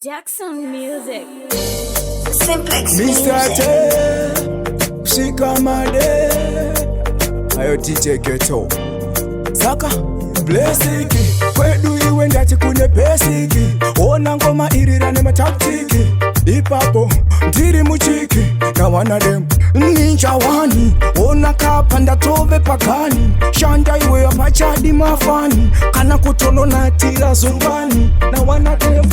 Jackson Music. Simplex Mr. T, Shikamade, ayo DJ Ghetto Saka, blessiki, kwedu iwe ndati kune pesiki. Ona ngoma irirane mataktiki. Ipapo, ndiri muchiki, na wana dem ninja wani. Ona kapanda tove pakani. Shanda iwe ya machadi mafani. Kana kutono na tira zumbani. Na wana dem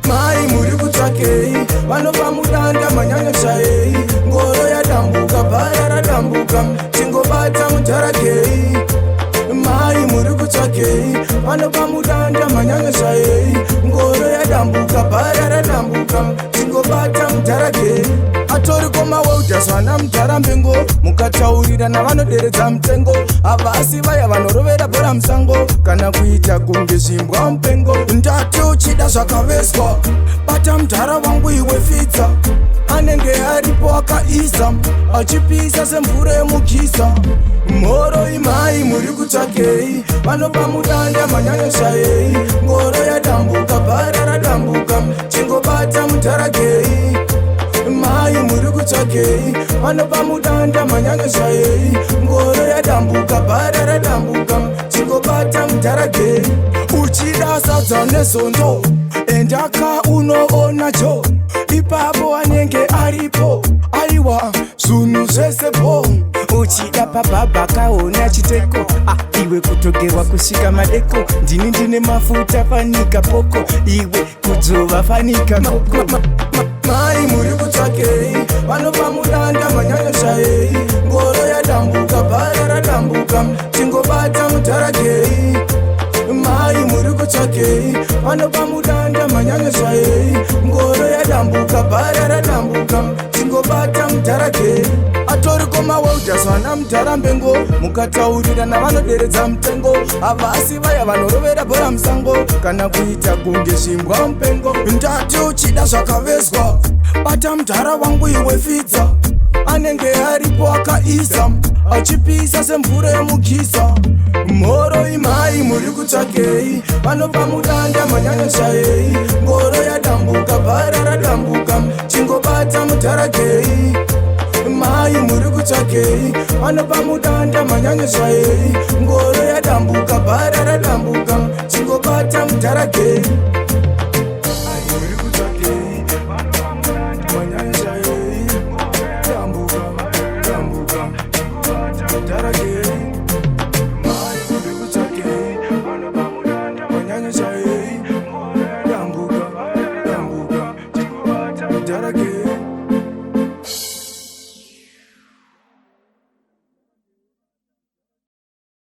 mai muri kutsvakei vanobva mudanda manyanya chai. Ngoro yadambuka bhara radambuka chingobata mutarakei. Mai muri kutsvakei vanobva mudanda manyanya chai. Ngoro yadambuka bhara radambuka chingobata mutarakei. Atori komaweutasana mutarambengo mukataurirana vanoderedza mutengo. Havasi vaya vanorovera bhora musango kana kuita kunge zvimbwa mupengo. Ndati uchida zvakaveswa bata mudhara wangu iwe fidza. Anenge aripo akaisa achipisa semvura yemukisa. Mhoro imai muri kutsvakei vanobva mudanda manyanya shayei. Ngoro yadambuka bhara radambuka chingobata mutarakei. Mai muri kutsvakei vanobva mudanda manyanya shayei. Ngoro yadambuka bhara radambuka chingobata mutarakei. Uchida sadza nezondo endaka unoona cho. Ipapo anenge aripo aiwa zunhu zvese po. Uchida pababa kaona chiteko iwe kutogerwa kusvika madeko. Ndine mafuta fanika poko iwe kudzova fanika koko. Mai muri kutsvakei vanobva mudanda manyanya shayei. Ngoro yadambuka bhara radambuka chingobata mutarakei. Mai muri kutsvakei vanobva mudanda manyanya shayei. Ngoro yadambuka bhara radambuka chingobata mutarakei. Atori komaweutasana mutarambengo mukataurirana vanoderedza mutengo. Havasi vaya vanorovera bhora musango kana kuita kunge zvimbwa mupengo. Ndati uchida zvakaveswa bata mudhara wangu iwe fidza. Anenge aripo akaisa achipisa semvura yemukisa. Mhoro imai muri kutsvakei vanobva mudanda manyanya shayei. Ngoro yadambuka bhara radambuka chingobata mutarakei. Mai muri kutsvakei vanobva mudanda manyanya shayei. Ngoro yadambuka bhara radambuka chingobata mutarakei. Again.